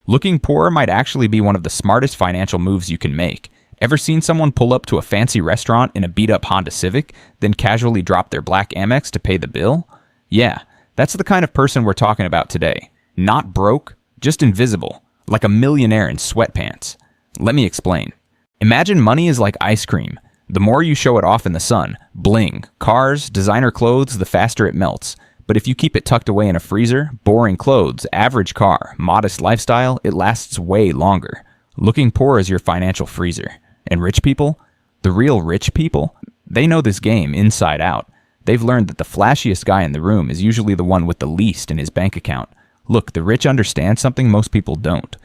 Looking poor might actually be one of the smartest financial moves you can make. Ever seen someone pull up to a fancy restaurant in a beat-up Honda Civic, then casually drop their black Amex to pay the bill? Yeah, that's the kind of person we're talking about today. Not broke, just invisible, like a millionaire in sweatpants. Let me explain. Imagine money is like ice cream. The more you show it off in the sun, bling, cars, designer clothes, the faster it melts. But if you keep it tucked away in a freezer, boring clothes, average car, modest lifestyle, it lasts way longer. Looking poor is your financial freezer. And rich people? The real rich people? They know this game inside out. They've learned that the flashiest guy in the room is usually the one with the least in his bank account. Look, the rich understand something most people don't.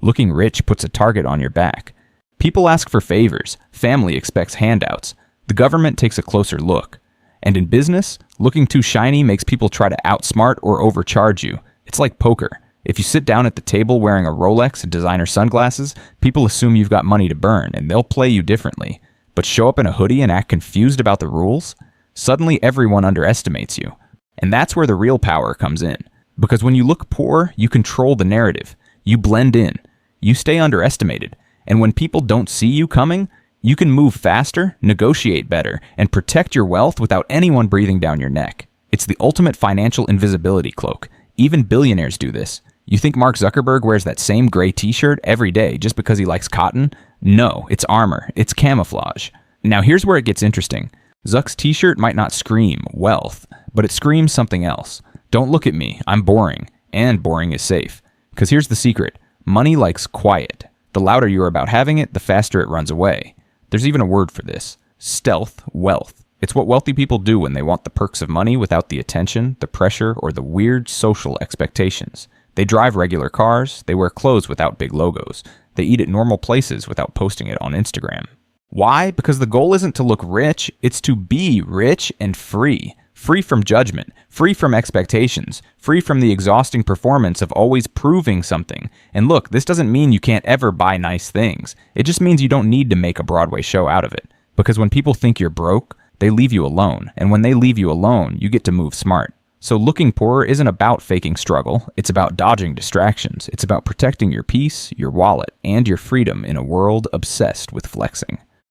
Looking rich puts a target on your back. People ask for favors. Family expects handouts. The government takes a closer look. And in business, looking too shiny makes people try to outsmart or overcharge you. It's like poker. If you sit down at the table wearing a Rolex and designer sunglasses, people assume you've got money to burn and they'll play you differently. But show up in a hoodie and act confused about the rules? Suddenly everyone underestimates you. And that's where the real power comes in. Because when you look poor, you control the narrative. You blend in. You stay underestimated. And when people don't see you coming, you can move faster, negotiate better, and protect your wealth without anyone breathing down your neck. It's the ultimate financial invisibility cloak. Even billionaires do this. You think Mark Zuckerberg wears that same gray t-shirt every day just because he likes cotton? No, it's armor. It's camouflage. Now here's where it gets interesting. Zuck's t-shirt might not scream wealth, but it screams something else. Don't look at me, I'm boring. And boring is safe. Because here's the secret. Money likes quiet. The louder you're about having it, the faster it runs away. There's even a word for this. Stealth wealth. It's what wealthy people do when they want the perks of money without the attention, the pressure, or the weird social expectations. They drive regular cars, they wear clothes without big logos, they eat at normal places without posting it on Instagram. Why? Because the goal isn't to look rich, it's to be rich and free. Free from judgment, free from expectations, free from the exhausting performance of always proving something. And look, this doesn't mean you can't ever buy nice things. It just means you don't need to make a Broadway show out of it. Because when people think you're broke, they leave you alone. And when they leave you alone, you get to move smart. So looking poor isn't about faking struggle. It's about dodging distractions. It's about protecting your peace, your wallet, and your freedom in a world obsessed with flexing.